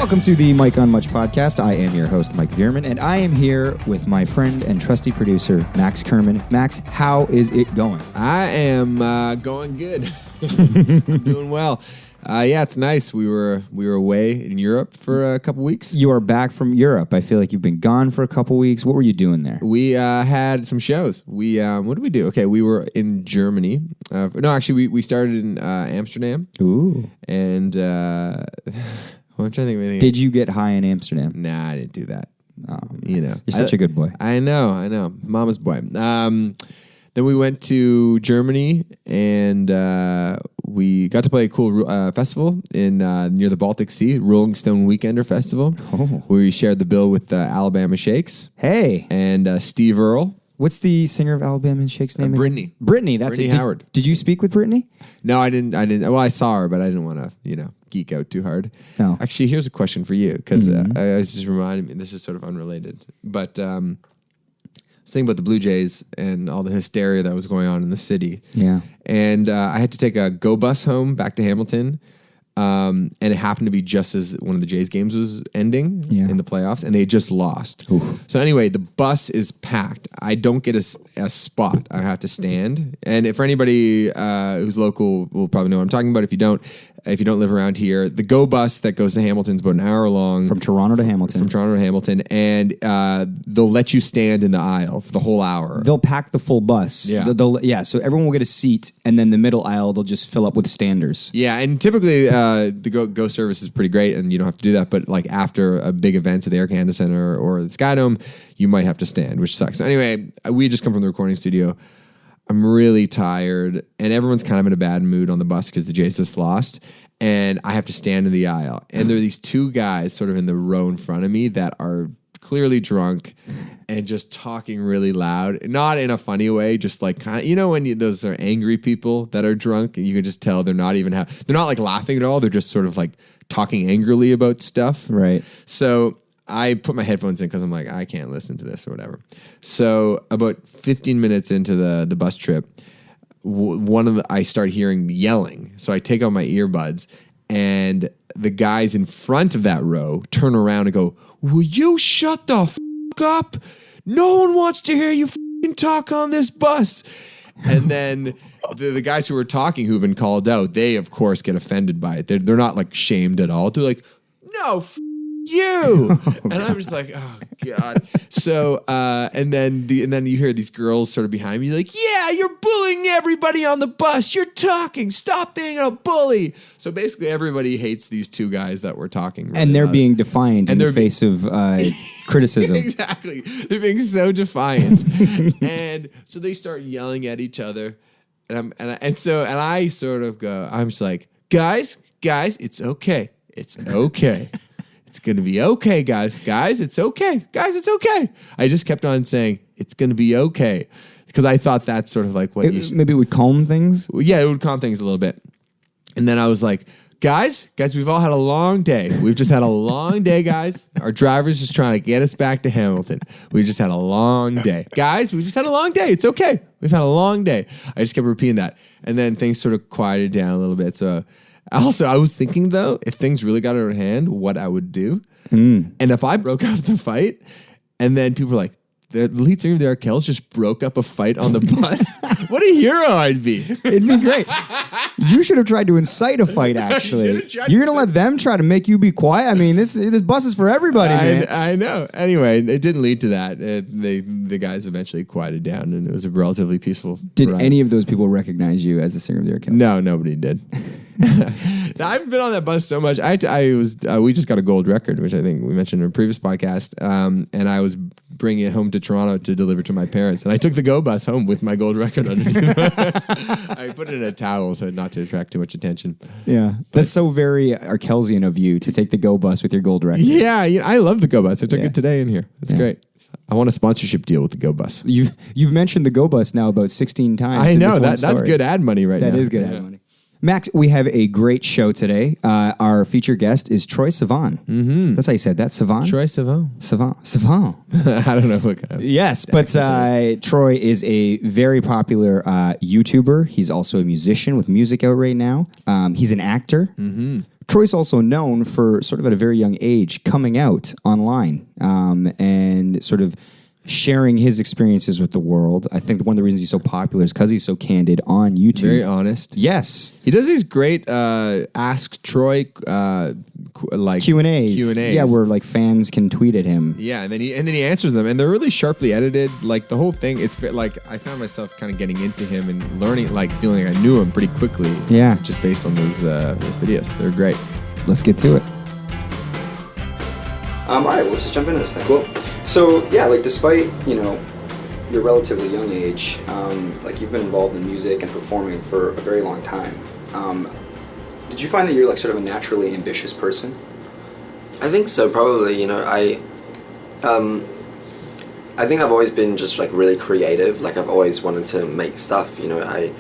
Welcome to the Mike on Much podcast. I am your host, Mike Veerman, and I am here with my friend and trusty producer, Max Kerman. Max, how is it going? I am going good. I'm doing well. Yeah, it's nice. We were away in Europe for a couple weeks. You are back from Europe. I feel like you've been gone for a couple weeks. What were you doing there? We had some shows. What did we do? Okay, we were in Germany. No, actually, we started in Amsterdam. Ooh. And I'm trying to think of anything. Did you get high in Amsterdam? Nah, I didn't do that. Oh, you know, you're such a good boy. I know, mama's boy. Then we went to Germany and we got to play a cool festival in near the Baltic Sea, Rolling Stone Weekender Festival, where we shared the bill with Alabama Shakes. Hey. And Steve Earle. What's the singer of Alabama Shakes name? Brittany. Brittany, that's Brittany it. Howard. Did you speak with Brittany? No, I didn't. Well, I saw her, but I didn't want to, geek out too hard. No. Actually, here's a question for you, because I was just reminded me, this is sort of unrelated, but I was thinking about the Blue Jays and all the hysteria that was going on in the city. Yeah. And I had to take a go bus home back to Hamilton. And it happened to be just as one of the Jays games was ending in the playoffs, and they had just lost. Oof. So anyway, the bus is packed. I don't get a spot. I have to stand. And for anybody who's local will probably know what I'm talking about. If you don't live around here, the go bus that goes to Hamilton is about an hour long. From Toronto to Hamilton. From Toronto to Hamilton. And they'll let you stand in the aisle for the whole hour. They'll pack the full bus. Yeah. So everyone will get a seat, and then the middle aisle, they'll just fill up with standers. Yeah, and typically the go service is pretty great, and you don't have to do that. But like after a big event at the Air Canada Centre or the Sky Dome, you might have to stand, which sucks. So anyway, we just come from the recording studio. I'm really tired, and everyone's kind of in a bad mood on the bus because the Jays just lost, and I have to stand in the aisle. And there are these two guys sort of in the row in front of me that are clearly drunk and just talking really loud, not in a funny way, just like kind of, when those are angry people that are drunk, and you can just tell they're not like laughing at all. They're just sort of like talking angrily about stuff. Right. So I put my headphones in because I'm like, I can't listen to this or whatever. So about 15 minutes into the bus trip, I start hearing yelling. So I take out my earbuds, and the guys in front of that row turn around and go, "Will you shut the f*** up? No one wants to hear you f***ing talk on this bus." And then the guys who were talking, who've been called out, they of course get offended by it. They're not like shamed at all. They're like, "No, you." And I'm just like, oh God. So and then you hear these girls sort of behind me like, "Yeah, you're bullying everybody on the bus. You're talking. Stop being a bully." So basically everybody hates these two guys that were talking. Really and they're loud. being defiant in the face of criticism. Exactly. They're being so defiant. And so they start yelling at each other. And I sort of go, I'm just like, guys, it's okay. It's okay. It's going to be okay, guys. Guys, it's okay. Guys, it's okay. I just kept on saying, it's going to be okay. Because I thought that's sort of like what maybe it would calm things? Well, yeah, it would calm things a little bit. And then I was like, guys, we've all had a long day. We've just had a long day, guys. Our driver's just trying to get us back to Hamilton. We've just had a long day. Guys, we've just had a long day. It's okay. We've had a long day. I just kept repeating that. And then things sort of quieted down a little bit. So also, I was thinking, though, if things really got out of hand, what I would do. And if I broke up the fight, and then people were like, the lead singer of the Arkells just broke up a fight on the bus, what a hero I'd be. It'd be great. You should have tried to incite a fight, actually. You're going to let them try to make you be quiet? I mean, this bus is for everybody, man. I know. Anyway, it didn't lead to that. The guys eventually quieted down, and it was a relatively peaceful Did ride. any of those people recognize you as the singer of the Arkells? No, nobody did. I've been on that bus so much. We just got a gold record, which I think we mentioned in a previous podcast, and I was bringing it home to Toronto to deliver to my parents, and I took the go bus home with my gold record underneath. I put it in a towel so not to attract too much attention. Yeah, that's so very Arkellsian of you to take the go bus with your gold record. Yeah, I love the go bus. I took it today in here. It's great. I want a sponsorship deal with the go bus. You've mentioned the go bus now about 16 times. I know that's good ad money right now. That is good ad money. Max, we have a great show today. Our featured guest is Troye Sivan. Mm-hmm. That's how you said that, Sivan? Troye Sivan. Sivan. I don't know what kind of... Yes, but Troye is a very popular YouTuber. He's also a musician with music out right now. He's an actor. Mm-hmm. Troy's also known for sort of at a very young age coming out online and sort of sharing his experiences with the world. I think one of the reasons he's so popular is because he's so candid on YouTube. Very honest. Yes. He does these great Ask Troy like Q&As. Yeah, where like fans can tweet at him. Yeah, and then he answers them, and they're really sharply edited. Like the whole thing, it's like I found myself kind of getting into him and learning, like feeling like I knew him pretty quickly. Yeah, just based on those videos. They're great. Let's get to it. All right, well, let's just jump into this thing. Cool. So yeah, like despite your relatively young age, like you've been involved in music and performing for a very long time. Did you find that you're like sort of a naturally ambitious person? I think so, probably. I think I've always been just like really creative. Like I've always wanted to make stuff. I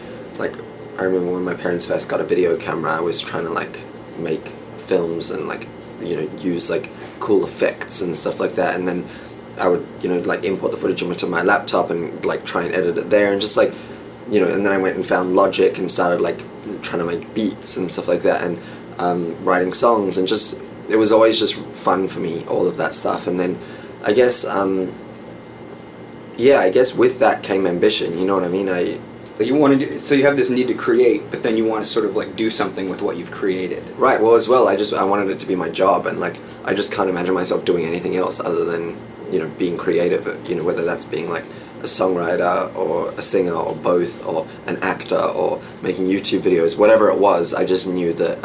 remember when my parents first got a video camera, I was trying to like make films and like use like cool effects and stuff like that, and then I would like import the footage onto my laptop and like try and edit it there, and just like and then I went and found Logic and started like trying to make beats and stuff like that, and writing songs, and just it was always just fun for me, all of that stuff. And then I guess with that came ambition, you know what I mean? So you have this need to create, but then you want to sort of like do something with what you've created. Right. Well, as well, I wanted it to be my job, and like I just can't imagine myself doing anything else other than being creative. Whether that's being like a songwriter or a singer or both, or an actor or making YouTube videos, whatever it was. I just knew that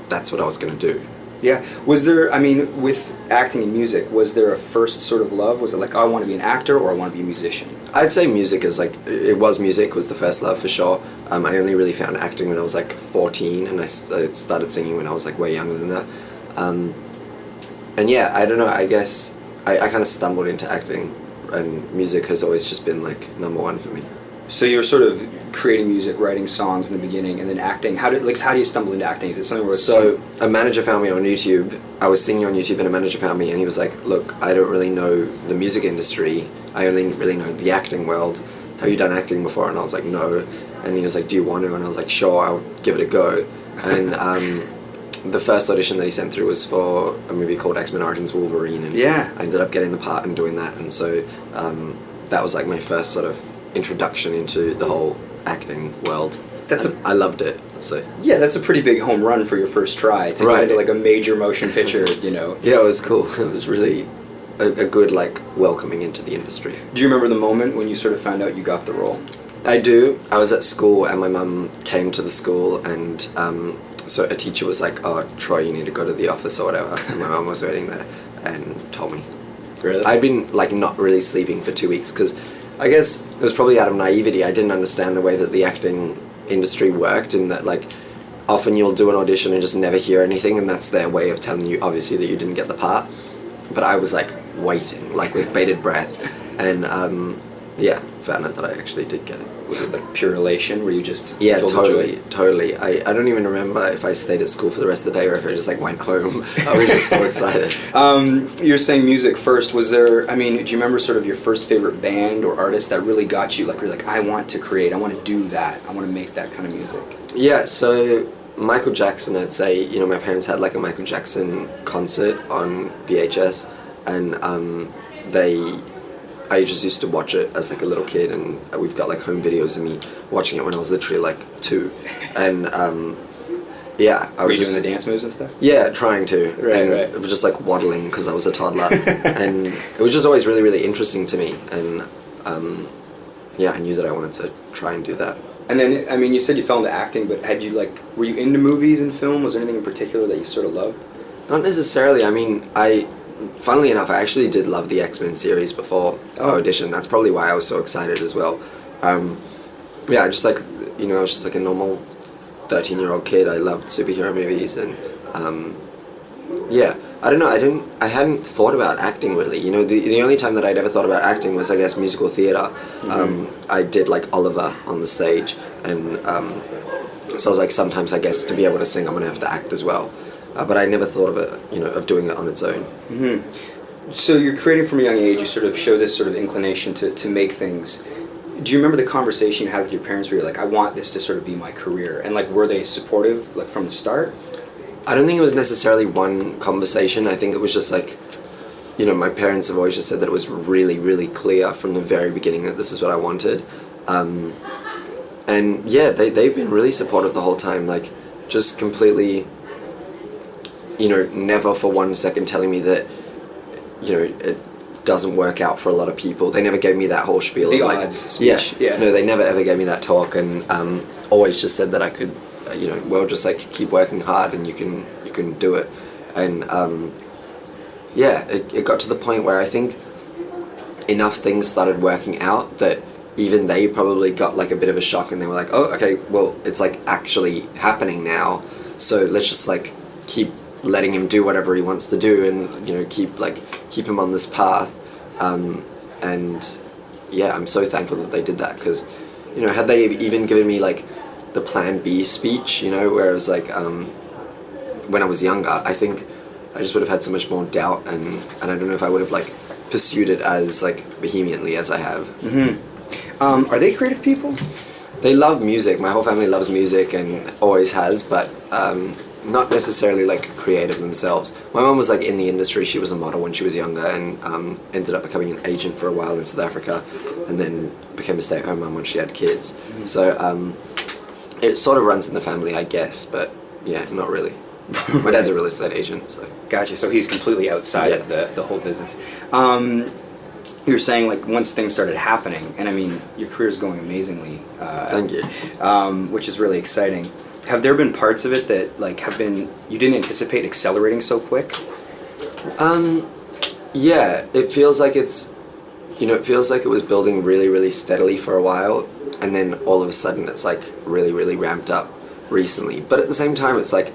that's what I was going to do. Yeah. Was there, with acting and music, was there a first sort of love? Was it like, I want to be an actor or I want to be a musician? I'd say music is like, music was the first love for sure. I only really found acting when I was like 14, and I started singing when I was like way younger than that. And yeah, I don't know, I guess I kind of stumbled into acting, and music has always just been like number one for me. So you were sort of creating music, writing songs in the beginning, and then acting. How do you stumble into acting? Is it something where a manager found me on YouTube. I was singing on YouTube, and a manager found me, and he was like, "Look, I don't really know the music industry. I only really know the acting world. Have you done acting before?" And I was like, "No." And he was like, "Do you want to?" And I was like, "Sure, I'll give it a go." And the first audition that he sent through was for a movie called X-Men Origins Wolverine, and yeah, I ended up getting the part and doing that. And so that was like my first sort of introduction into the whole acting world. I loved it. So yeah, that's a pretty big home run for your first try to get into like a major motion picture. Yeah, it was cool. It was really a good like welcoming into the industry. Do you remember the moment when you sort of found out you got the role? I do. I was at school, and my mum came to the school, and so a teacher was like, "Oh, Troy, you need to go to the office or whatever." And my mum was waiting there and told me. Really? I'd been like not really sleeping for 2 weeks because I guess it was probably out of naivety. I didn't understand the way that the acting industry worked, in that like often you'll do an audition and just never hear anything, and that's their way of telling you obviously that you didn't get the part. But I was like waiting, like with bated breath, and found out that I actually did get it. Was it like pure elation? Were you just totally. I don't even remember if I stayed at school for the rest of the day or if I just like went home. I was just so excited. You're saying music first. Was there? Do you remember sort of your first favorite band or artist that really got you? Like you're like, I want to create. I want to do that. I want to make that kind of music. Yeah. So Michael Jackson, I'd say. My parents had like a Michael Jackson concert on VHS, and I just used to watch it as like a little kid, and we've got like home videos of me watching it when I was literally like 2, and Were you doing the dance moves and stuff? Yeah, trying to. Right. It was just like waddling because I was a toddler, and it was just always really, really interesting to me, and I knew that I wanted to try and do that. And then, you said you fell into acting, but were you into movies and film? Was there anything in particular that you sort of loved? Not necessarily. Funnily enough, I actually did love the X-Men series before I auditioned. That's probably why I was so excited as well. I was just like a normal 13-year-old kid. I loved superhero movies, and I don't know. I hadn't thought about acting really. The only time that I'd ever thought about acting was, I guess, musical theater. Mm-hmm. I did like Oliver on the stage, and so I was like, sometimes I guess to be able to sing, I'm gonna have to act as well. But I never thought of it, of doing it on its own. Mm-hmm. So you're creating from a young age. You sort of show this sort of inclination to make things. Do you remember the conversation you had with your parents where you're like, I want this to sort of be my career? And like, were they supportive like from the start? I don't think it was necessarily one conversation. I think it was just like, you know, my parents have always just said that it was really, really clear from the very beginning that this is what I wanted. And yeah, they've been really supportive the whole time, like just completely, you know, never for 1 second telling me that, you know, it doesn't work out for a lot of people. They never gave me that whole spiel. The of like, odds speech. Yeah. No, they never ever gave me that talk, and always just said that I could, you know, well, just like keep working hard and you can do it. And yeah, it got to the point where I think enough things started working out that even they probably got like a bit of a shock, and they were like, oh, okay, well, it's like actually happening now, so let's just like keep letting him do whatever he wants to do, and, you know, keep him on this path. And yeah, I'm so thankful that they did that, because, you know, had they even given me like the plan B speech, you know, whereas like when I was younger, I think I just would have had so much more doubt, and I don't know if I would have like pursued it as like vehemently as I have. Are they creative people? They love music. My whole family loves music and always has, but not necessarily like creative themselves. My mom was like in the industry. She was a model when she was younger, and ended up becoming an agent for a while in South Africa, and then became a stay-at-home mom when she had kids. So it sort of runs in the family, I guess, but yeah, not really. My dad's a real estate agent, so. Gotcha. So he's completely outside of the whole business. You were saying like once things started happening, and I mean your career's going amazingly. Thank you. Which is really exciting. Have there been parts of it that like have been you didn't anticipate accelerating so quick? Yeah, it feels like it's, you know, it feels like it was building really, really steadily for a while, and then all of a sudden it's like really, really ramped up recently. But at the same time, it's like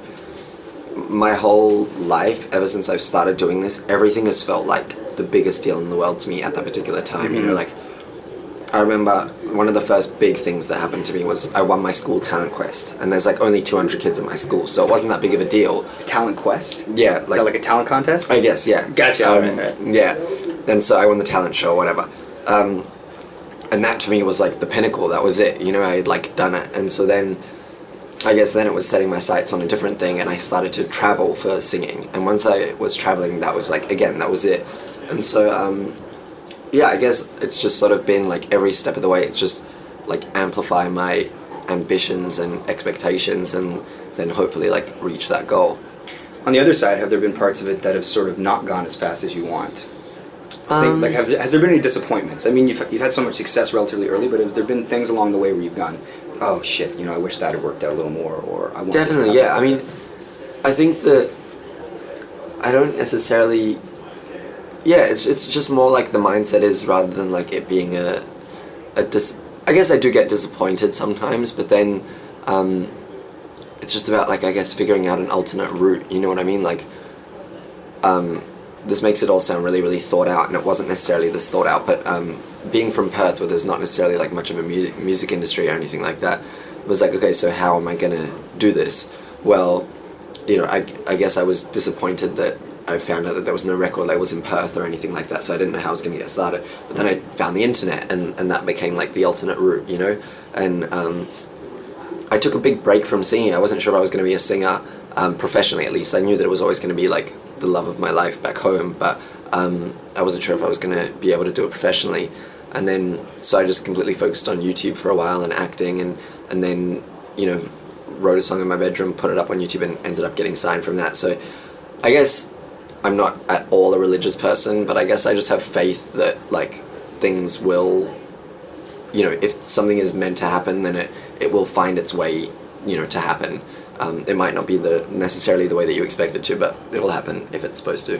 my whole life, ever since I've started doing this, everything has felt like the biggest deal in the world to me at that particular time. You know, like I remember one of the first big things that happened to me was I won my school talent quest, and there's like only 200 kids in my school, so it wasn't that big of a deal. Talent quest? Yeah. Is that like a talent contest? I guess, yeah. Gotcha. Right. Yeah. And so I won the talent show or whatever. And that to me was like the pinnacle. That was it. You know, I had like done it. And so then, I guess then it was setting my sights on a different thing, and I started to travel for singing. And once I was traveling, that was like, again, that was it. And so, yeah, I guess it's just sort of been like every step of the way, it's just like amplify my ambitions and expectations, and then hopefully like reach that goal. On the other side, have there been parts of it that have sort of not gone as fast as you want? Like, has there been any disappointments? I mean, you've had so much success relatively early, but have there been things along the way where you've gone, oh shit, you know, I wish that had worked out a little more, or I want Definitely, this to happen? yeah. I mean, I think that I don't necessarily. Yeah, it's just more like the mindset is, rather than like it being I guess I do get disappointed sometimes, but then it's just about like, I guess, figuring out an alternate route. You know what I mean? Like, this makes it all sound really, really thought out, and it wasn't necessarily this thought out, but being from Perth, where there's not necessarily like much of a music industry or anything like that, it was like, okay, so how am I gonna do this? Well, you know, I guess I was disappointed that I found out that there was no record labels in Perth or anything like that, so I didn't know how I was going to get started. But then I found the internet, and that became like the alternate route, you know? And I took a big break from singing. I wasn't sure if I was going to be a singer, professionally at least. I knew that it was always going to be like the love of my life back home, but I wasn't sure if I was going to be able to do it professionally. And then, so I just completely focused on YouTube for a while and acting, and then, you know, wrote a song in my bedroom, put it up on YouTube, and ended up getting signed from that. So I guess I'm not at all a religious person, but I guess I just have faith that like things will, you know, if something is meant to happen, then it will find its way, you know, to happen. It might not be necessarily the way that you expect it to, but it'll happen if it's supposed to.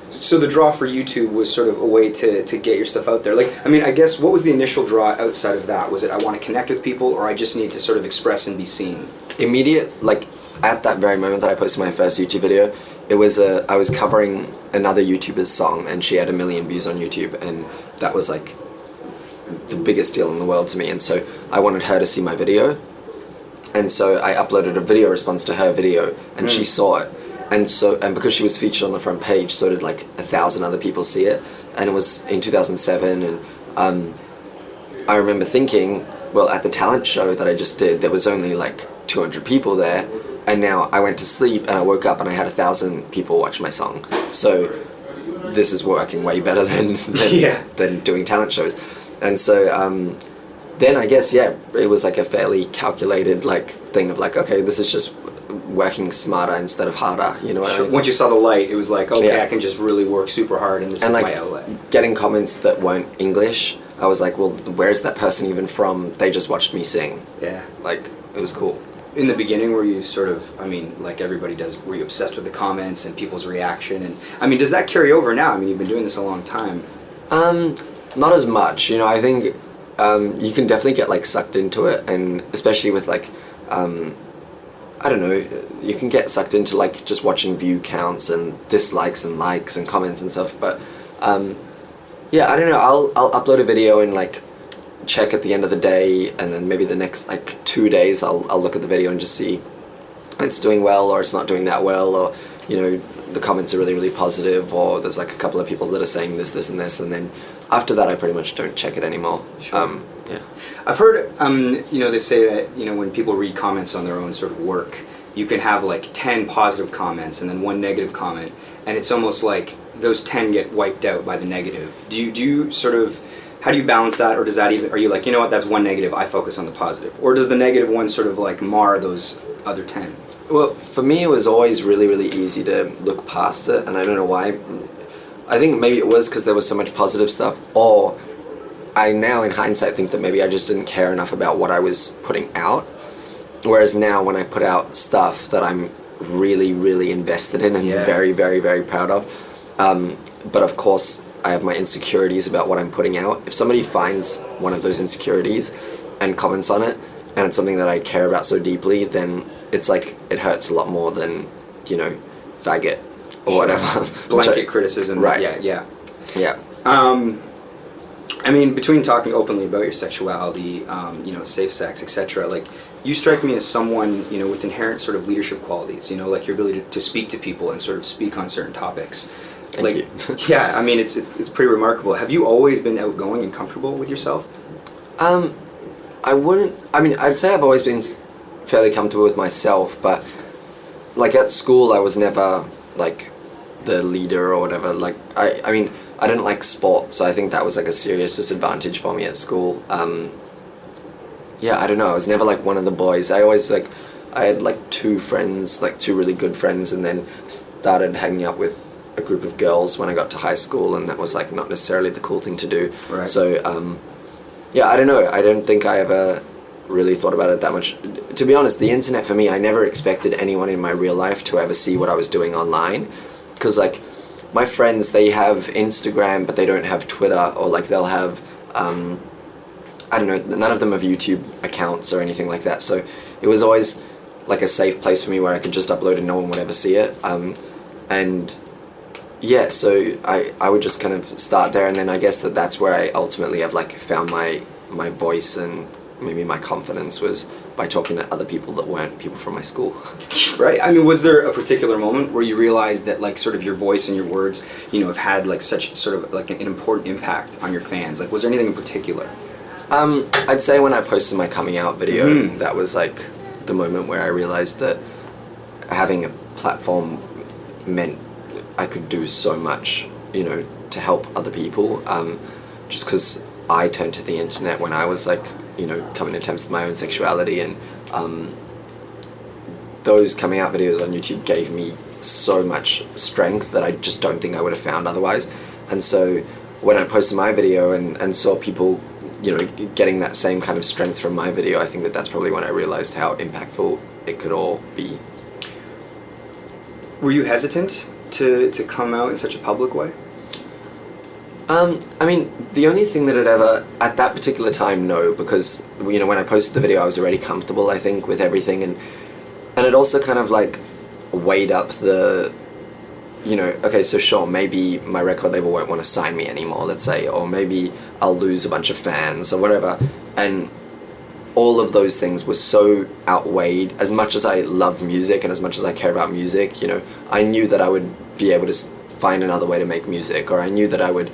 So the draw for YouTube was sort of a way to get your stuff out there. Like, I mean, I guess, what was the initial draw outside of that? Was it I want to connect with people, or I just need to sort of express and be seen? Immediate, like at that very moment that I posted my first YouTube video, it was I was covering another YouTuber's song, and she had 1 million views on YouTube, and that was like the biggest deal in the world to me. And so I wanted her to see my video, and so I uploaded a video response to her video, and she saw it. And because she was featured on the front page, so did like 1,000 other people see it. And it was in 2007, and I remember thinking, well, at the talent show that I just did, there was only like 200 people there, and now I went to sleep and I woke up and I had 1,000 people watch my song. So this is working way better than doing talent shows. And so then I guess, yeah, it was like a fairly calculated like thing of like, okay, this is just working smarter instead of harder, you know what I mean? Once you saw the light, it was like, okay, I can just really work super hard and this is like, my outlet. Getting comments that weren't English, I was like, well, where's that person even from? They just watched me sing. Yeah. Like, it was cool. In the beginning, were you sort of, I mean, like everybody does, were you obsessed with the comments and people's reaction? And I mean, does that carry over now? I mean, you've been doing this a long time. Not as much, you know, I think you can definitely get like sucked into it, and especially with like, I don't know, you can get sucked into like just watching view counts and dislikes and likes and comments and stuff, but yeah, I don't know, I'll upload a video and like check at the end of the day, and then maybe the next like 2 days I'll look at the video and just see it's doing well or it's not doing that well, or you know, the comments are really, really positive, or there's like a couple of people that are saying this and this, and then after that I pretty much don't check it anymore. Sure. Yeah. I've heard, you know, they say that, you know, when people read comments on their own sort of work, you can have like 10 positive comments and then 1 negative comment, and it's almost like those 10 get wiped out by the negative. Do you sort of, how do you balance that, or does that even, are you like, you know what, that's 1 negative, I focus on the positive? Or does the negative one sort of like mar those other 10? Well, for me it was always really, really easy to look past it, and I don't know why. I think maybe it was because there was so much positive stuff, or I now in hindsight think that maybe I just didn't care enough about what I was putting out. Whereas now when I put out stuff that I'm really, really invested in and very, very, very proud of, but of course I have my insecurities about what I'm putting out. If somebody finds one of those insecurities and comments on it, and it's something that I care about so deeply, then it's like, it hurts a lot more than, you know, faggot or whatever. Blanket criticism. Right. Yeah. I mean, between talking openly about your sexuality, you know, safe sex, etc., like, you strike me as someone, you know, with inherent sort of leadership qualities, you know, like your ability to speak to people and sort of speak on certain topics. Thank you. Yeah, I mean, it's pretty remarkable. Have you always been outgoing and comfortable with yourself? I'd say I've always been fairly comfortable with myself, but like at school I was never like the leader or whatever. Like I mean I didn't like sport, so I think that was like a serious disadvantage for me at school. Yeah, I don't know, I was never like one of the boys. I had like 2 friends, like 2 really good friends, and then started hanging out with a group of girls when I got to high school, and that was like not necessarily the cool thing to do. Right. So yeah, I don't know, I don't think I ever really thought about it that much. To be honest, the internet for me, I never expected anyone in my real life to ever see what I was doing online, because like my friends, they have Instagram but they don't have Twitter, or like they'll have I don't know, none of them have YouTube accounts or anything like that, so it was always like a safe place for me where I could just upload and no one would ever see it. And yeah, so I would just kind of start there, and then I guess that's where I ultimately have like found my voice and maybe my confidence, was by talking to other people that weren't people from my school. Right. I mean, was there a particular moment where you realized that like sort of your voice and your words, you know, have had like such sort of like an important impact on your fans? Like, was there anything in particular? I'd say when I posted my coming out video, that was like the moment where I realized that having a platform meant I could do so much, you know, to help other people, just because I turned to the internet when I was like, you know, coming to terms with my own sexuality, and those coming out videos on YouTube gave me so much strength that I just don't think I would have found otherwise. And so when I posted my video and saw people, you know, getting that same kind of strength from my video, I think that's probably when I realized how impactful it could all be. Were you hesitant to come out in such a public way? I mean, the only thing that had ever, at that particular time, no, because, you know, when I posted the video, I was already comfortable, I think, with everything, and it also kind of, like, weighed up the, you know, okay, so sure, maybe my record label won't want to sign me anymore, let's say, or maybe I'll lose a bunch of fans, or whatever, and all of those things were so outweighed. As much as I love music and as much as I care about music, you know, I knew that I would be able to find another way to make music, or I knew that I would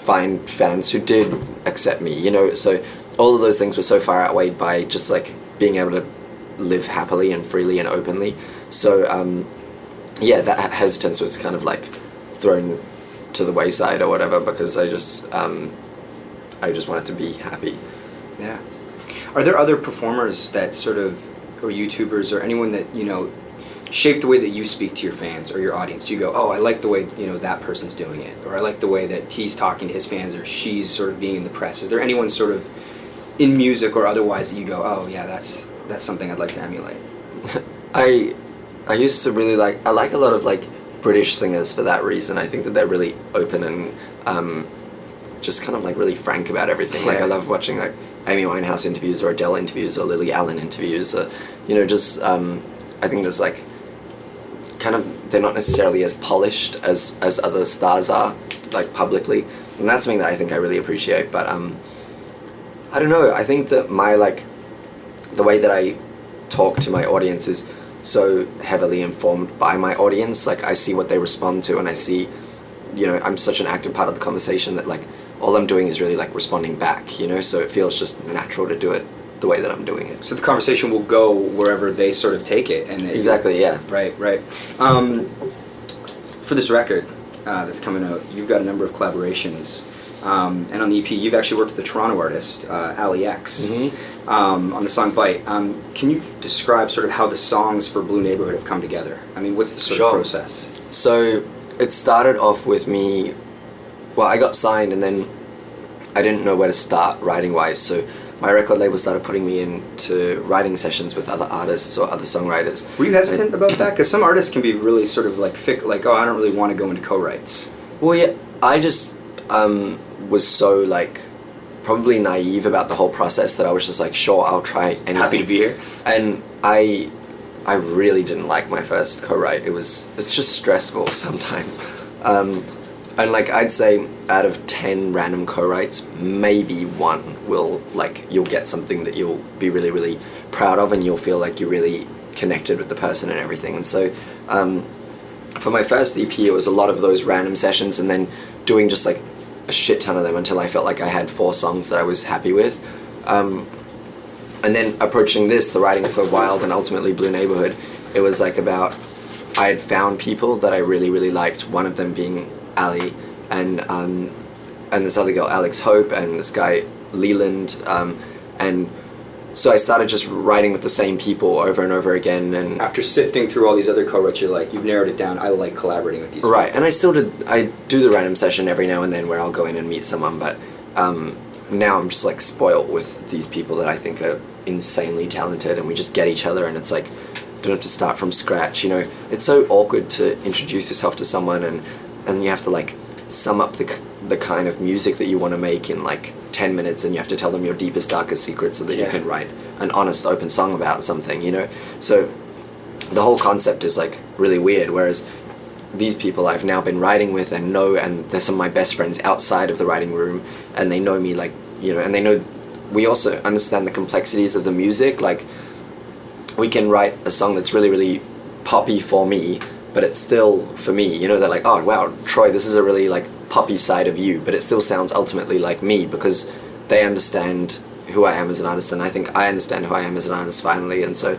find fans who did accept me, you know, so all of those things were so far outweighed by just like being able to live happily and freely and openly. So yeah, that hesitance was kind of like thrown to the wayside or whatever, because I just wanted to be happy. Yeah. Are there other performers that sort of, or YouTubers or anyone that, you know, shape the way that you speak to your fans or your audience? Do you go, oh, I like the way, you know, that person's doing it, or I like the way that he's talking to his fans, or she's sort of being in the press? Is there anyone sort of in music or otherwise that you go, oh yeah, that's something I'd like to emulate? I used to really like, I like a lot of like British singers for that reason. I think that they're really open and just kind of like really frank about everything. Like I love watching like Amy Winehouse interviews or Adele interviews or Lily Allen interviews. You know, just I think there's like kind of, they're not necessarily as polished as other stars are, like publicly, and that's something that I think I really appreciate. But I don't know, I think that my like the way that I talk to my audience is so heavily informed by my audience. Like I see what they respond to, and I see, you know, I'm such an active part of the conversation that like all I'm doing is really like responding back, you know, so it feels just natural to do it the way that I'm doing it. So the conversation will go wherever they sort of take it, and exactly, yeah. Right. For this record that's coming out, you've got a number of collaborations, and on the EP, you've actually worked with the Toronto artist Ali X on the song "Bite." Can you describe sort of how the songs for Blue Neighborhood have come together? I mean, what's the sort of process? So it started off with me. Well, I got signed, and then I didn't know where to start writing-wise, so my record label started putting me into writing sessions with other artists or other songwriters. Were you hesitant about that? Because some artists can be really sort of like oh, I don't really want to go into co-writes. Well, yeah, I just was so like probably naive about the whole process that I was just like, sure, I'll try anything. Happy to be here. And I really didn't like my first co-write. It's just stressful sometimes. And like I'd say out of 10 random co-writes, maybe one will, like, you'll get something that you'll be really, really proud of, and you'll feel like you really connected with the person and everything. And so for my first EP, it was a lot of those random sessions, and then doing just like a shit ton of them until I felt like I had 4 songs that I was happy with. And then approaching this, the writing for Wild and ultimately Blue Neighborhood, it was like about, I had found people that I really, really liked, one of them being Ali, and this other girl, Alex Hope, and this guy, Leland, and so I started just writing with the same people over and over again. And after sifting through all these other co-writes, you're like, you've narrowed it down. I like collaborating with these right people. And I do the random session every now and then where I'll go in and meet someone, but now I'm just like spoiled with these people that I think are insanely talented, and we just get each other, and it's like, don't have to start from scratch, you know. It's so awkward to introduce yourself to someone, and you have to like sum up the kind of music that you want to make in like 10 minutes, and you have to tell them your deepest, darkest secrets so that you can write an honest, open song about something, you know. So the whole concept is like really weird, whereas these people I've now been writing with and know, and they're some of my best friends outside of the writing room, and they know me, like, you know, and they know, we also understand the complexities of the music. Like, we can write a song that's really, really poppy for me, but it's still for me, you know. They're like, oh wow, Troye, this is a really like poppy side of you, but it still sounds ultimately like me, because they understand who I am as an artist, and I think I understand who I am as an artist finally. And so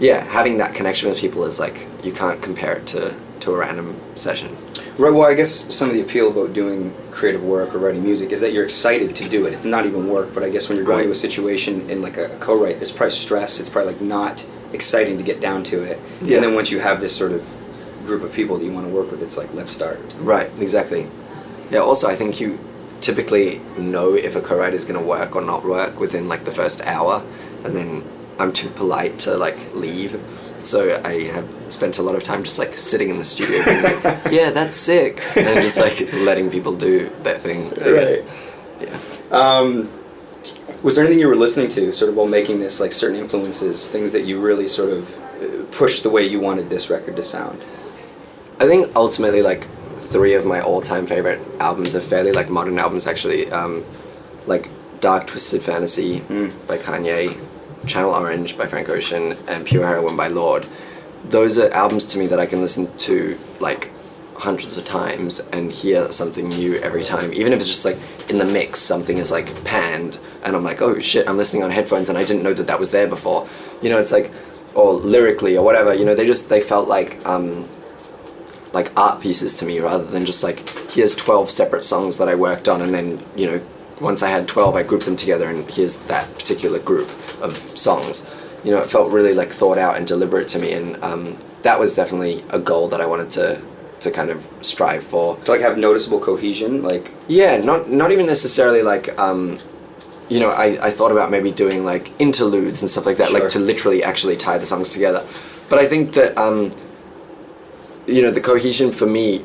yeah, having that connection with people is like, you can't compare it to a random session. Right, well, I guess some of the appeal about doing creative work or writing music is that you're excited to do it. It's not even work, but I guess when you're going to a situation in like a co-write, there's probably stress, it's probably like not exciting to get down to it. Yeah. And then once you have this sort of group of people that you want to work with, it's like, let's start. Right, exactly. Yeah, also I think you typically know if a co-write is going to work or not work within like the first hour, and then I'm too polite to like leave. So I have spent a lot of time just like sitting in the studio being like, yeah, that's sick, and just like letting people do their thing. Right. Yeah. Was there anything you were listening to sort of while making this, like certain influences, things that you really sort of pushed the way you wanted this record to sound? I think ultimately like 3 of my all-time favorite albums are fairly like modern albums actually, like Dark Twisted Fantasy by Kanye, Channel Orange by Frank Ocean, and Pure Heroin by Lorde. Those are albums to me that I can listen to like hundreds of times and hear something new every time, even if it's just like in the mix something is like panned and I'm like, oh shit, I'm listening on headphones and I didn't know that was there before, you know. It's like, or lyrically or whatever, you know, they felt like art pieces to me, rather than just like, here's 12 separate songs that I worked on and then, you know, once I had 12 I grouped them together and here's that particular group of songs. You know, it felt really like thought out and deliberate to me, and that was definitely a goal that I wanted to kind of strive for. To like have noticeable cohesion, like. Yeah, not even necessarily like, you know, I thought about maybe doing like interludes and stuff like that, Sure. like to literally actually tie the songs together. But I think that, you know, the cohesion for me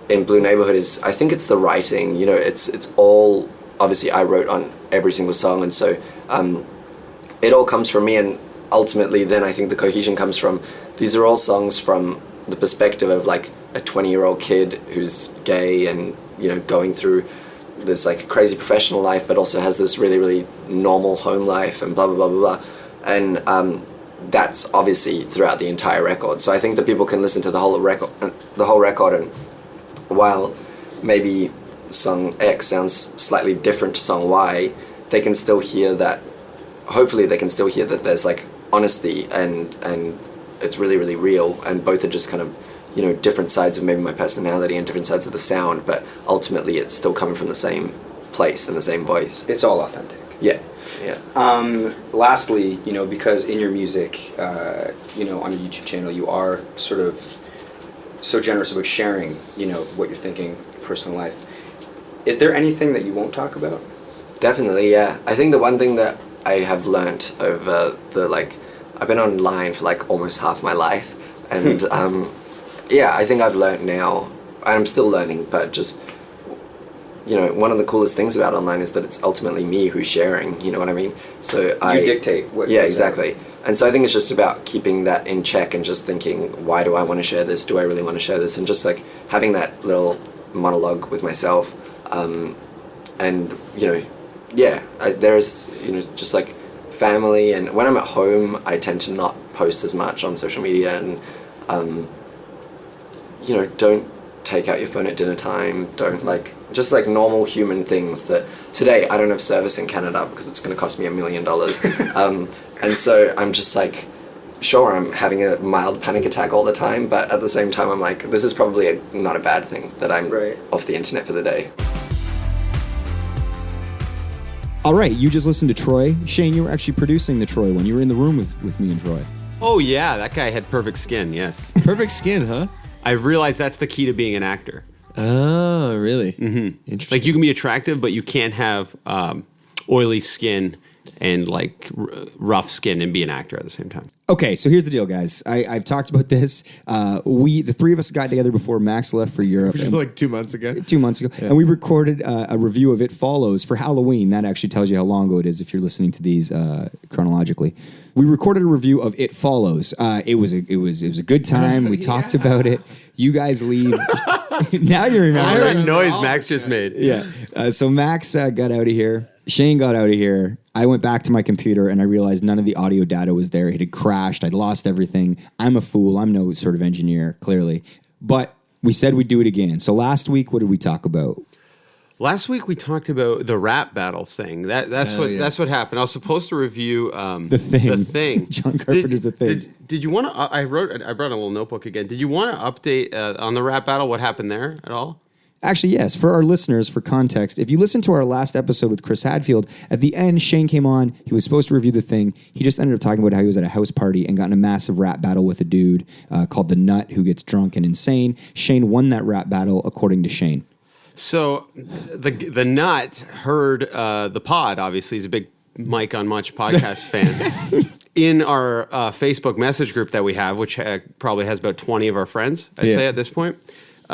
in Blue Neighborhood is, I think it's the writing. You know, it's all, obviously I wrote on every single song, and so it all comes from me, and ultimately then I think the cohesion comes from, these are all songs from the perspective of like a 20-year-old kid who's gay and, you know, going through this like crazy professional life, but also has this really, really normal home life and blah, blah, blah, blah, blah. And that's obviously throughout the entire record. So I think that people can listen to the whole record, and while maybe song X sounds slightly different to song Y, they can still hear that, hopefully they can still hear that there's like honesty and it's really, really real, and both are just kind of, you know, different sides of maybe my personality and different sides of the sound, but ultimately it's still coming from the same place and the same voice. It's all authentic. Yeah. Lastly, you know, because in your music, you know, on your YouTube channel, you are sort of so generous about sharing, you know, what you're thinking, personal life. Is there anything that you won't talk about? Definitely, yeah. I think the one thing that I have learnt over the, like, I've been online for like almost half my life, and yeah, I think I've learnt now, and I'm still learning, but just, you know, one of the coolest things about online is that it's ultimately me who's sharing, you know what I mean? So You dictate what. Yeah, exactly. And so I think it's just about keeping that in check and just thinking, why do I want to share this? Do I really want to share this? And just like having that little monologue with myself, and, you know, yeah, there's, you know, just like family, and when I'm at home I tend to not post as much on social media, and you know, don't take out your phone at dinner time, don't like, just like normal human things that today I don't have service in Canada because it's going to cost me $1 million, and so I'm just like, sure, I'm having a mild panic attack all the time, but at the same time I'm like, this is probably not a bad thing that I'm off the internet for the day. All right, you just listened to Troye. Shane, you were actually producing the Troye one. You were in the room with me and Troye. Oh, yeah, that guy had perfect skin, yes. Perfect skin, huh? I realized that's the key to being an actor. Oh, really? Mm-hmm. Interesting. Like, you can be attractive, but you can't have oily skin and, like, rough skin and be an actor at the same time. Okay, so here's the deal, guys. I've talked about this. The three of us got together before Max left for Europe. Which was like 2 months ago. 2 months ago. Yeah. And we recorded a review of It Follows for Halloween. That actually tells you how long ago it is if you're listening to these chronologically. We recorded a review of It Follows. It was a good time. We talked about it. You guys leave. Now you remember. I heard that noise Max just made. Yeah. So Max got out of here. Shane got out of here. I went back to my computer and I realized none of the audio data was there. It had crashed. I'd lost everything. I'm a fool. I'm no sort of engineer, clearly. But we said we'd do it again. So last week, what did we talk about? Last week we talked about the rap battle thing. That's what happened. I was supposed to review The Thing. John Carpenter's The Thing. Did you want to? I brought a little notebook again. Did you want to update on the rap battle? What happened there at all? Actually, yes. For our listeners, for context, if you listen to our last episode with Chris Hadfield, at the end, Shane came on. He was supposed to review The Thing. He just ended up talking about how he was at a house party and got in a massive rap battle with a dude called The Nut, who gets drunk and insane. Shane won that rap battle, according to Shane. So the Nut heard the pod. Obviously, he's a big Mike on Much podcast fan. In our Facebook message group that we have, which probably has about 20 of our friends, I'd say at this point.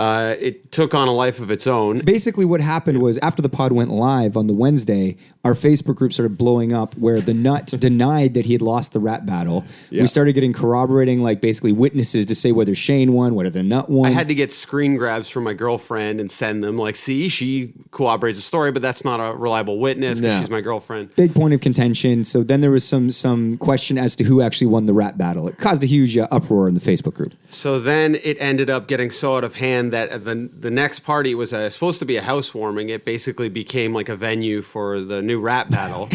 It took on a life of its own. Basically, what happened was after the pod went live on the Wednesday, our Facebook group started blowing up where the Nut denied that he had lost the rap battle. Yeah. We started getting corroborating, like basically witnesses to say whether Shane won, whether the Nut won. I had to get screen grabs from my girlfriend and send them. Like, see, she corroborates the story, but that's not a reliable witness because she's my girlfriend. Big point of contention. So then there was some question as to who actually won the rap battle. It caused a huge uproar in the Facebook group. So then it ended up getting so out of hand then the next party was supposed to be a housewarming. It basically became like a venue for the new rap battle,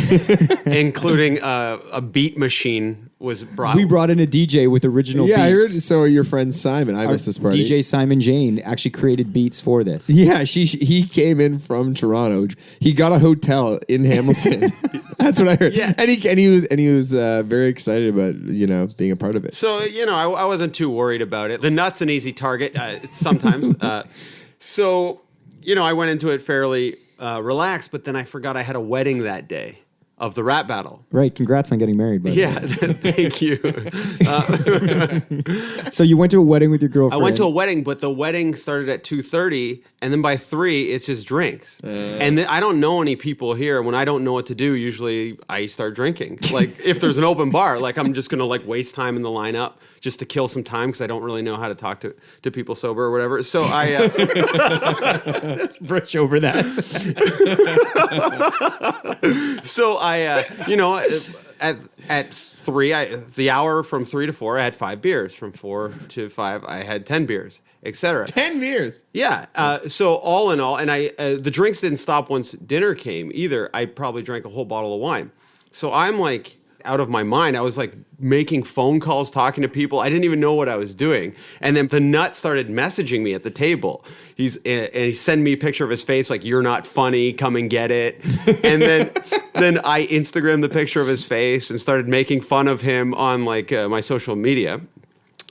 including a beat machine was brought. We brought in a DJ with original beats. I heard. So your friend Simon, I missed this party. DJ Simon Jane actually created beats for this. Yeah, he came in from Toronto. He got a hotel in Hamilton. That's what I heard. Yeah. And he was very excited about being a part of it. So I wasn't too worried about it. The nut's an easy target sometimes. So I went into it fairly relaxed, but then I forgot I had a wedding that day of the rap battle. Right. Congrats on getting married, buddy. Yeah, thank you. So you went to a wedding with your girlfriend. I went to a wedding, but the wedding started at 2:30, and then by 3, it's just drinks. And then I don't know any people here. When I don't know what to do, usually I start drinking. Like if there's an open bar, like I'm just gonna like waste time in the lineup just to kill some time because I don't really know how to talk to people sober or whatever. So I Let's brush over that. So I at 3, the hour from 3 to 4, I had 5 beers. From 4 to 5, I had 10 beers, etc. 10 beers. Yeah. So all in all, and the drinks didn't stop once dinner came either. I probably drank a whole bottle of wine. So I'm like out of my mind. I was like making phone calls, talking to people. I didn't even know what I was doing. And then the nut started messaging me at the table. And he sent me a picture of his face, like, "You're not funny, come and get it." And then I Instagrammed the picture of his face and started making fun of him on like my social media.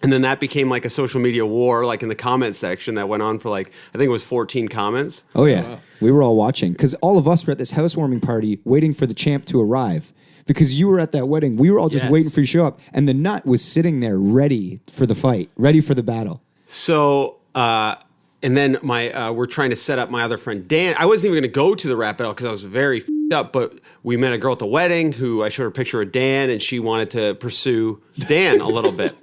And then that became like a social media war, like in the comment section that went on for like, I think it was 14 comments. Oh, yeah. Wow. We were all watching because all of us were at this housewarming party waiting for the champ to arrive. Because you were at that wedding. We were all just waiting for you to show up. And the nut was sitting there ready for the fight, ready for the battle. So, and then we're trying to set up my other friend, Dan. I wasn't even going to go to the rap battle because I was very f***ed up, but we met a girl at the wedding who I showed her a picture of Dan, and she wanted to pursue Dan a little bit.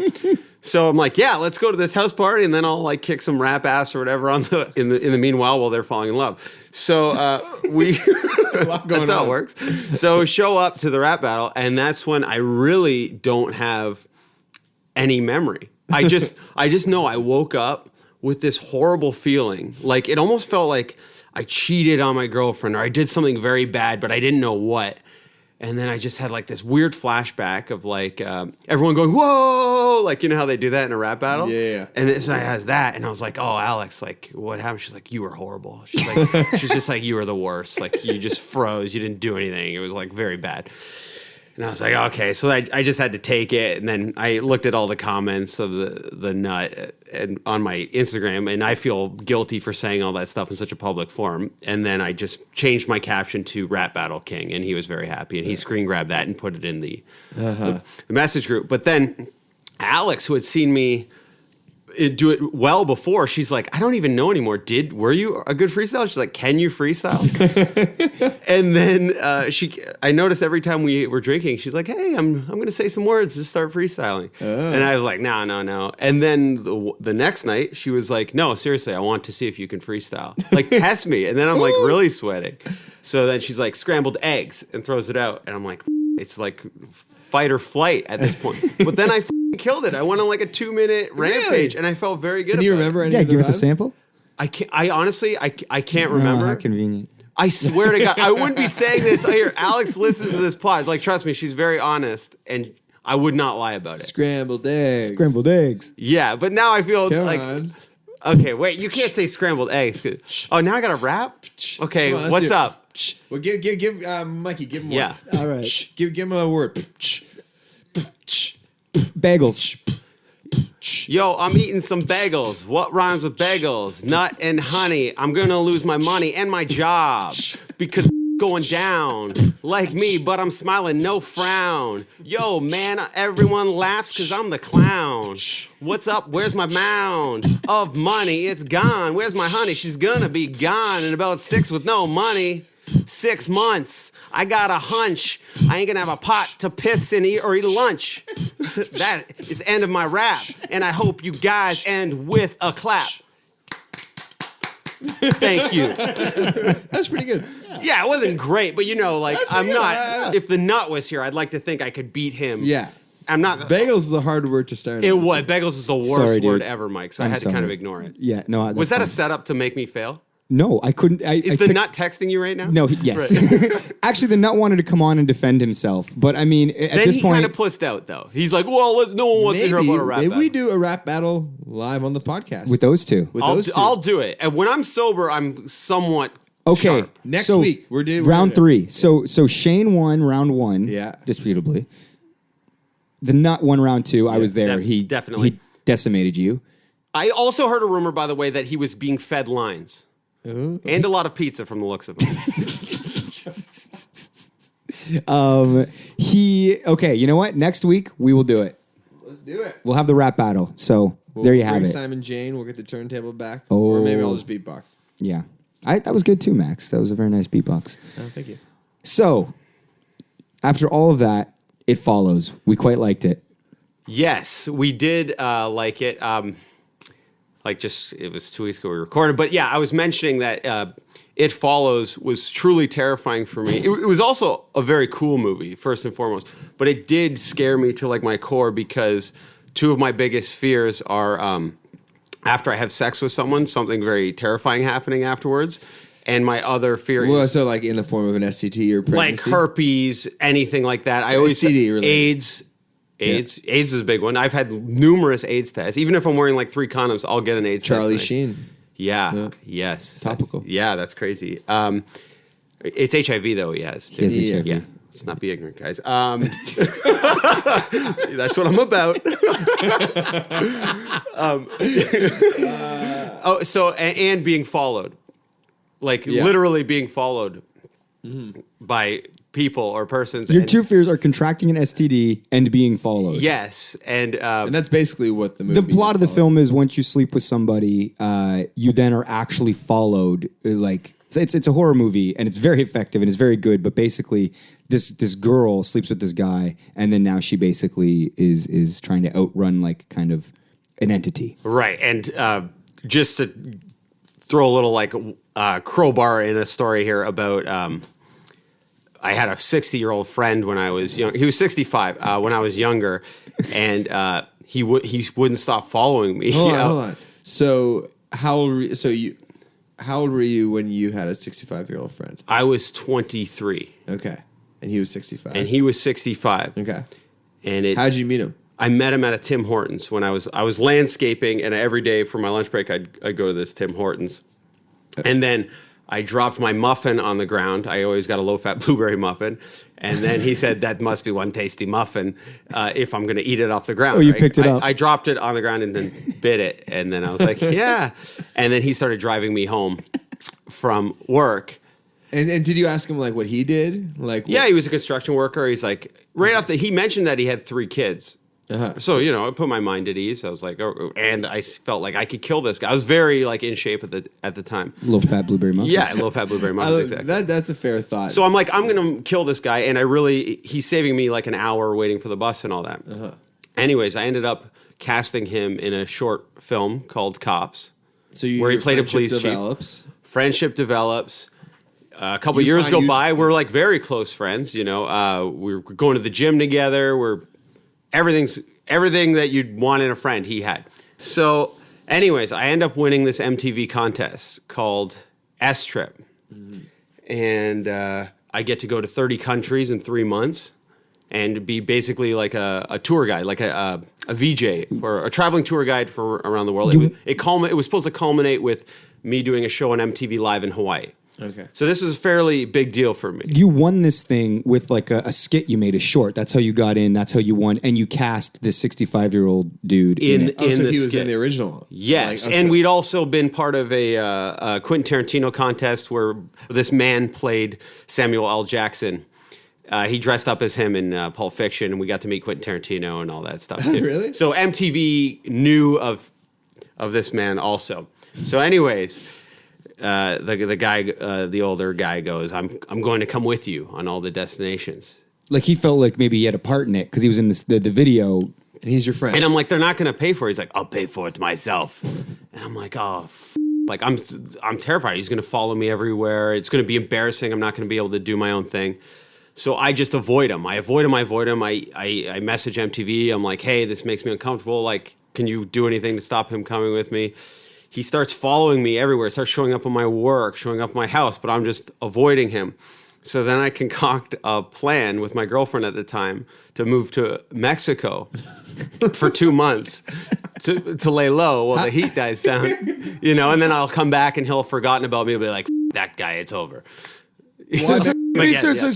So I'm like, yeah, let's go to this house party, and then I'll like kick some rap ass or whatever in the meanwhile while they're falling in love. So that's how it works. So show up to the rap battle, and that's when I really don't have any memory. I just know I woke up with this horrible feeling. Like it almost felt like I cheated on my girlfriend or I did something very bad, but I didn't know what. And then I just had like this weird flashback of like everyone going, "Whoa!" Like, you know how they do that in a rap battle? Yeah. And so I has that, and I was like, "Oh, Alex, like what happened?" She's like, "You were horrible." She's just like, "You were the worst. Like you just froze. You didn't do anything. It was like very bad." And I was like, okay, so I just had to take it. And then I looked at all the comments of the nut and on my Instagram, and I feel guilty for saying all that stuff in such a public forum. And then I just changed my caption to Rap Battle King, and he was very happy. And he screen grabbed that and put it in the message group. But then Alex, who had seen me do it well before, she's like, "I don't even know anymore. Were you a good freestyle?" She's like, "Can you freestyle?" And then I noticed every time we were drinking, she's like, "Hey, I'm going to say some words, just start freestyling." And I was like, no. And then the next night, she was like, "No, seriously, I want to see if you can freestyle. Like, test me." And then I'm like really sweating. So then she's like, "Scrambled eggs," and throws it out. And I'm like, it's like fight or flight at this point. But then I killed it. I went on like a 2-minute rampage, and I felt very good. Can you remember any? Yeah, of the give us a raps? sample. I can't. I honestly, I can't remember. How convenient. I swear to God, I wouldn't be saying this. Here, Alex listens to this pod. Like, trust me, she's very honest, and I would not lie about it. Scrambled eggs. Scrambled eggs. Yeah, but now I feel Come like. on. Okay, wait. You can't say scrambled eggs. Oh, now I got to rap. Okay, Come on, let's what's do it. up? Well, give Mikey, give him one. Yeah. All right. Give him a word. Bagels. Yo, I'm eating some bagels. What rhymes with bagels? Nut and honey. I'm gonna lose my money and my job because going down like me, but I'm smiling, no frown. Yo, man, everyone laughs because I'm the clown. What's up? Where's my mound of money? It's gone. Where's my honey? She's gonna be gone in about 6 with no money. 6 months. I got a hunch. I ain't gonna have a pot to piss in or eat lunch. That is the end of my rap. And I hope you guys end with a clap. Thank you. That's pretty good. Yeah, it wasn't great, but you know, like, That's I'm pretty not. good. If the nut was here, I'd like to think I could beat him. Yeah. I'm not. Bagels is a hard word to start. It on. was. Bagels is the worst Sorry, word dude. ever, Mike. So I I'm had to kind sorry. of ignore it. Yeah, no. Was that a fine. setup to make me fail? No, I couldn't. Is the nut texting you right now? No, yes. Actually, the nut wanted to come on and defend himself, but I mean, at Then this he point, kind of pussed out, though. He's like, well, no one wants to hear about a rap maybe battle. we do a rap battle live on the podcast with those two. With I'll, those do, two. I'll do it. And when I'm sober, I'm somewhat Okay, sharp. Next so week, we're doing round 3. So Shane won round 1, Yeah. disputably. The nut won round 2. I was there. definitely. He decimated you. I also heard a rumor, by the way, that he was being fed lines. And a lot of pizza from the looks of him. Okay, you know what? Next week we will do it. Let's do it. We'll have the rap battle. So there you have bring it. Simon Jane. We'll get the turntable back. Or maybe I'll just beatbox. Yeah, that was good too, Max. That was a very nice beatbox. Oh, thank you. So after all of that, it follows. We quite liked it. Yes, we did like it. It was 2 weeks ago we recorded. But yeah, I was mentioning that It Follows was truly terrifying for me. It was also a very cool movie, first and foremost. But it did scare me to like my core because two of my biggest fears are after I have sex with someone, something very terrifying happening afterwards. And my other fear Well, is so like in the form of an STT or like pregnancy? herpes, anything like that. I always STD related. AIDS. AIDS is a big one. I've had numerous AIDS tests. Even if I'm wearing like 3 condoms, I'll get an AIDS Charlie test. Sheen. Yeah. Yes. Topical. That's crazy. It's HIV though. He has. He has Yeah. HIV. Yeah. Let's not be ignorant, guys. That's what I'm about. And being followed, like literally being followed by people or persons. Your and- two fears are contracting an STD and being followed. Yes, and And that's basically what the movie The plot of the follows. film is once you sleep with somebody, you then are actually followed. Like it's a horror movie and it's very effective and it's very good. But basically, this girl sleeps with this guy, and then now she basically is trying to outrun like kind of an entity. right. And just to throw a little like crowbar in a story here about. I had a 60-year-old friend when I was young. He was 65 when I was younger, and he wouldn't stop following me. Hold on. So how old were you when you had a 65-year-old friend? I was 23, Okay. And he was 65. and he was 65. Okay. And How'd you meet him? I met him at a Tim Hortons when I was landscaping, and every day for my lunch break I'd go to this Tim Hortons, and then I dropped my muffin on the ground. I always got a low-fat blueberry muffin, and then he said that must be one tasty muffin if I'm going to eat it off the ground. Oh, you picked it up. I dropped it on the ground and then bit it, and then I was like, yeah. And then he started driving me home from work. And did you ask him like what he did? Like Yeah, he was a construction worker. He's like, he mentioned that he had 3 kids. So, I put my mind at ease. I was like, and I felt like I could kill this guy. I was very like in shape at the time. Low fat blueberry muffins. Yeah, low-fat blueberry muffins, exactly. That's a fair thought. So I'm like, I'm going to kill this guy. And he's saving me like an hour waiting for the bus and all that. Anyways, I ended up casting him in a short film called Cops. So where he your played a friendship police chief. develops. Friendship develops. A couple You years find go you- by. We're like very close friends. We're going to the gym together. Everything that you'd want in a friend, he had. So, anyways, I end up winning this MTV contest called S Trip. And I get to go to 30 countries in 3 months and be basically like a tour guide, like a VJ, for a traveling tour guide for around the world. It was supposed to culminate with me doing a show on MTV Live in Hawaii. Okay. So this was a fairly big deal for me. You won this thing with like a skit you made, a short. That's how you got in. That's how you won. And you cast this 65-year-old dude in it. So the he was skit. in the original. Yes, Like, and so- we'd also been part of a Quentin Tarantino contest where this man played Samuel L. Jackson. He dressed up as him in Pulp Fiction, and we got to meet Quentin Tarantino and all that stuff too. Really? So MTV knew of this man also. So, anyways, the guy, the older guy, goes, "I'm going to come with you on all the destinations." Like he felt like maybe he had a part in it because he was in the video. And he's your friend. And I'm like, "They're not going to pay for it." He's like, "I'll pay for it myself." And I'm like, "Oh." Like I'm terrified. He's going to follow me everywhere. It's going to be embarrassing. I'm not going to be able to do my own thing. So I just avoid him. I avoid him. I message MTV. I'm like, hey, this makes me uncomfortable. Like, can you do anything to stop him coming with me? He starts following me everywhere. Starts showing up on my work, showing up at my house, but I'm just avoiding him. So then I concoct a plan with my girlfriend at the time to move to Mexico for 2 months to lay low while the heat dies down, and then I'll come back and he'll have forgotten about me. He'll be like, that guy, it's over. So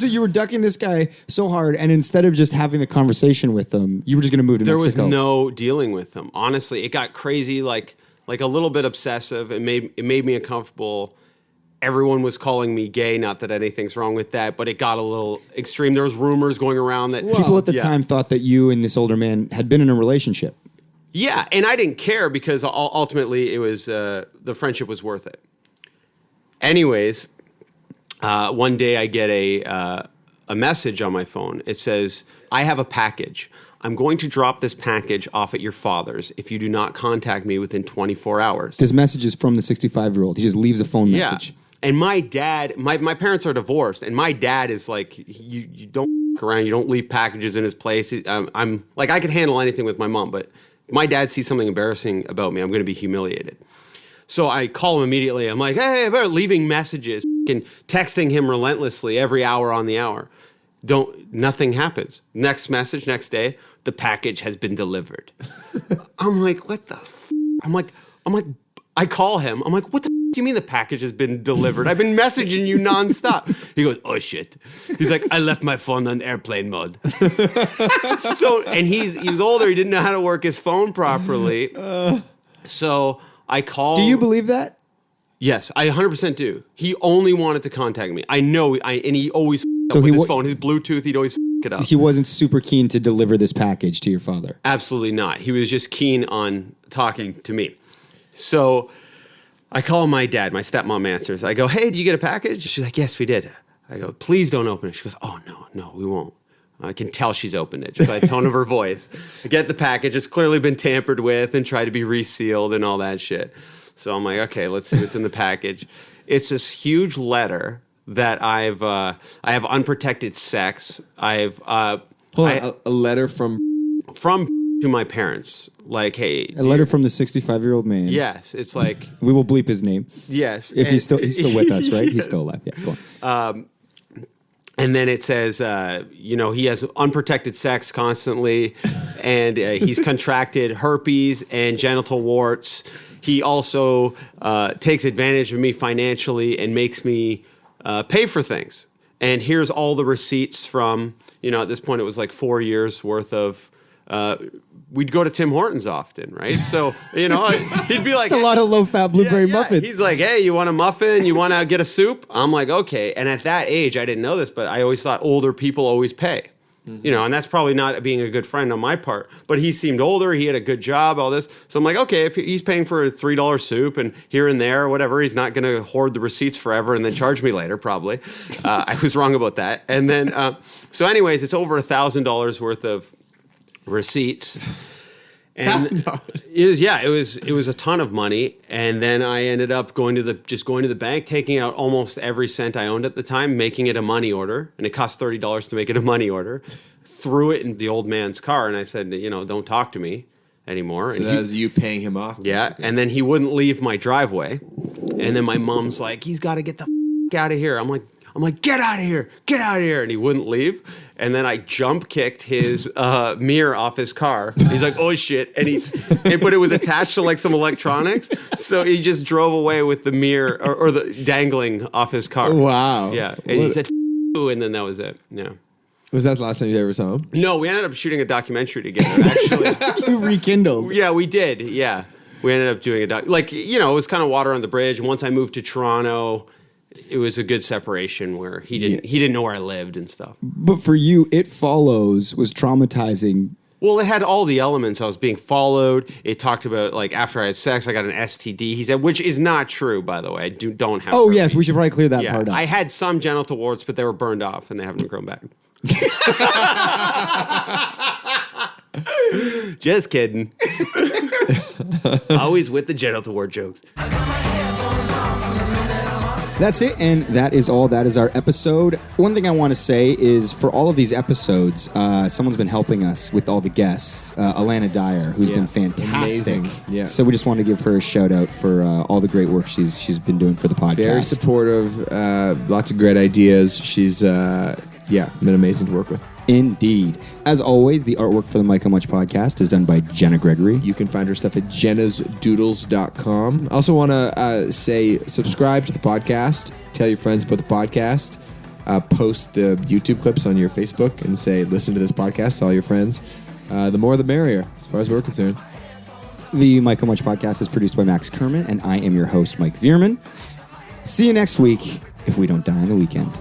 you were ducking this guy so hard, and instead of just having the conversation with him, you were just going to move to Mexico. There was no dealing with him. Honestly, it got crazy, like a little bit obsessive. It made me uncomfortable. Everyone was calling me gay. Not that anything's wrong with that, but it got a little extreme. There was rumors going around that people at the time thought that you and this older man had been in a relationship. Yeah, and I didn't care because ultimately it was the friendship was worth it. Anyways, one day I get a message on my phone. It says, "I have a package. I'm going to drop this package off at your father's if you do not contact me within 24 hours." This message is from the 65-year-old. He just leaves a phone message. Yeah. And my dad, my parents are divorced, and my dad is like, you don't f- around, you don't leave packages in his place. I'm like, I could handle anything with my mom, but my dad sees something embarrassing about me, I'm going to be humiliated. So I call him immediately. I'm like, hey, about leaving messages, and texting him relentlessly every hour on the hour. Nothing happens. Next message, next day, the package has been delivered. I'm like, what the f-? I'm like, I call him. I'm like, what the f- do you mean the package has been delivered? I've been messaging you nonstop. He goes, oh shit. He's like, I left my phone on airplane mode. And he was older. He didn't know how to work his phone properly. So I call. Do you believe that? Yes, I 100% do. He only wanted to contact me. I know, and he always with his phone, his Bluetooth, he'd always it up. He wasn't super keen to deliver this package to your father. Absolutely not. He was just keen on talking to me. So I call my dad. My stepmom answers. I go, hey, did you get a package? She's like, yes, we did. I go, please don't open it. She goes, oh, no, we won't. I can tell she's opened it just by the tone of her voice. I get the package. It's clearly been tampered with and tried to be resealed and all that shit. So I'm like, okay, let's see what's in the package. It's this huge letter that I have unprotected sex. A letter from to my parents. Like, hey, a letter from the 65-year-old man. Yes, it's like we will bleep his name. Yes, if he's still with us, right? He's still alive. Yeah, go on. And then it says, he has unprotected sex constantly, and he's contracted herpes and genital warts. He also takes advantage of me financially and makes me pay for things. And here's all the receipts from, at this point it was like 4 years worth of, we'd go to Tim Hortons often, right? So, he'd be like, it's a lot of low-fat blueberry muffins. He's like, hey, you want a muffin? You want to get a soup? I'm like, okay. And at that age, I didn't know this, but I always thought older people always pay. Mm-hmm. And that's probably not being a good friend on my part. But he seemed older. He had a good job, all this. So I'm like, okay, if he's paying for a $3 soup and here and there or whatever, he's not going to hoard the receipts forever and then charge me later, probably. I was wrong about that. And then, so anyways, it's over $1,000 worth of receipts. And it was a ton of money. And then I ended up going to the bank, taking out almost every cent I owned at the time, making it a money order, and it cost $30 to make it a money order. Threw it in the old man's car, and I said, don't talk to me anymore. So and that was you paying him off. Yeah, basically. and then he wouldn't leave my driveway, and then my mom's like, he's got to get the out of here. I'm like, get out of here, and he wouldn't leave. And then I jump kicked his mirror off his car. He's like, oh shit, but it was attached to like some electronics, so he just drove away with the mirror or the dangling off his car. Wow. Yeah, and he said, "F*** and then that was it. Yeah. Was that the last time you ever saw him? No, we ended up shooting a documentary together. Actually, you rekindled. Yeah, we did. Yeah, we ended up doing it was kind of water on the bridge. Once I moved to Toronto, it was a good separation where he didn't know where I lived and stuff. But for you, It Follows was traumatizing. Well, it had all the elements. I was being followed. It talked about like after I had sex, I got an STD. He said, which is not true, by the way. I don't have. Oh yes, we should probably clear that part up. I had some genital warts, but they were burned off and they haven't grown back. Just kidding. Always with the genital wart jokes. That's it, and that is all. That is our episode. One thing I want to say is for all of these episodes, someone's been helping us with all the guests. Alana Dyer, who's been fantastic. Amazing. Yeah. So we just want to give her a shout out for all the great work she's been doing for the podcast. Very supportive, lots of great ideas. She's been amazing to work with. Indeed. As always, the artwork for the Mike How Much podcast is done by Jenna Gregory. You can find her stuff at jennasdoodles.com. I also want to say subscribe to the podcast. Tell your friends about the podcast. Post the YouTube clips on your Facebook and say, listen to this podcast to all your friends. The more the merrier, as far as we're concerned. The Mike How Much podcast is produced by Max Kerman, and I am your host, Mike Veerman. See you next week if we don't die on the weekend.